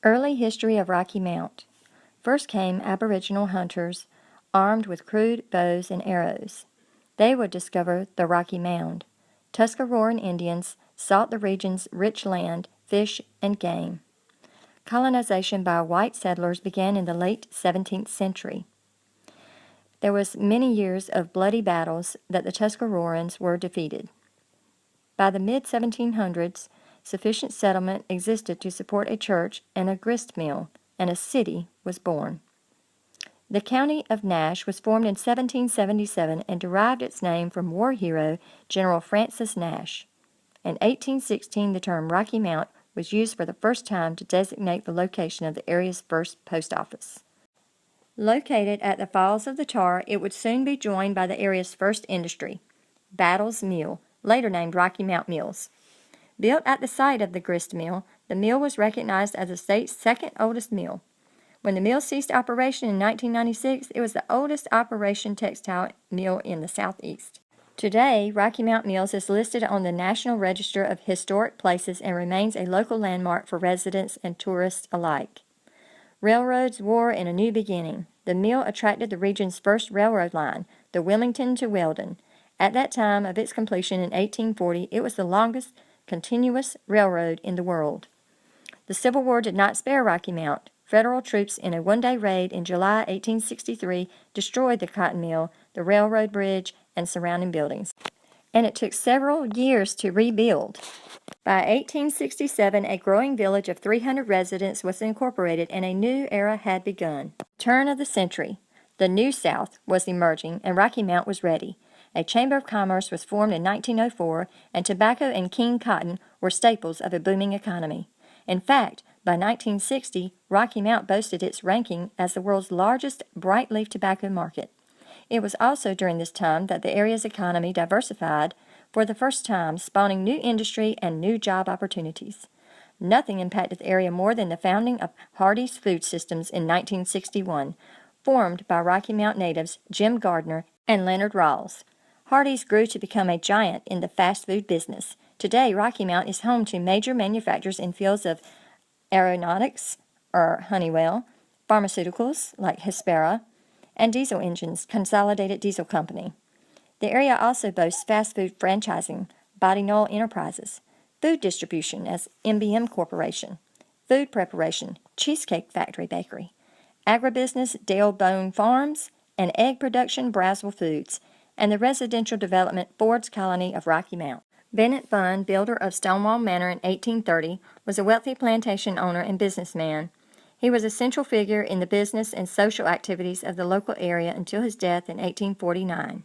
Early history of Rocky Mount. First came Aboriginal hunters armed with crude bows and arrows. They would discover the Rocky Mound. Tuscaroran Indians sought the region's rich land, fish, and game. Colonization by white settlers began in the late 17th century. There was many years of bloody battles that the Tuscaroraans were defeated. By the mid-1700s, sufficient settlement existed to support a church and a grist mill, and a city was born. The county of Nash was formed in 1777 and derived its name from war hero General Francis Nash. In 1816, the term Rocky Mount was used for the first time to designate the location of the area's first post office. Located at the Falls of the Tar, it would soon be joined by the area's first industry, Battles Mill, later named Rocky Mount Mills. Built at the site of the grist mill, the mill was recognized as the state's second oldest mill. When the mill ceased operation in 1996, it was the oldest operation textile mill in the Southeast. Today, Rocky Mount Mills is listed on the National Register of Historic Places and remains a local landmark for residents and tourists alike. Railroads wore in a new beginning. The mill attracted the region's first railroad line, the Wilmington to Weldon. At that time of its completion in 1840, it was the longest continuous railroad in the world. The Civil War did not spare Rocky Mount. Federal troops in a one-day raid in July 1863 destroyed the cotton mill, the railroad bridge, and surrounding buildings. And it took several years to rebuild. By 1867, a growing village of 300 residents was incorporated and a new era had begun. Turn of the century. The New South was emerging and Rocky Mount was ready. A Chamber of Commerce was formed in 1904, and tobacco and king cotton were staples of a booming economy. In fact, by 1960, Rocky Mount boasted its ranking as the world's largest bright-leaf tobacco market. It was also during this time that the area's economy diversified for the first time, spawning new industry and new job opportunities. Nothing impacted the area more than the founding of Hardee's Food Systems in 1961, formed by Rocky Mount natives Jim Gardner and Leonard Rawls. Hardee's grew to become a giant in the fast food business. Today, Rocky Mount is home to major manufacturers in fields of aeronautics, or Honeywell, pharmaceuticals, like Hespera, and diesel engines, Consolidated Diesel Company. The area also boasts fast food franchising, Bodynoll Enterprises, food distribution as MBM Corporation, food preparation, Cheesecake Factory Bakery, agribusiness, Dale Bone Farms, and egg production, Braswell Foods, and the residential development Ford's Colony of Rocky Mount. Bennett Bunn, builder of Stonewall Manor in 1830, was a wealthy plantation owner and businessman. He was a central figure in the business and social activities of the local area until his death in 1849.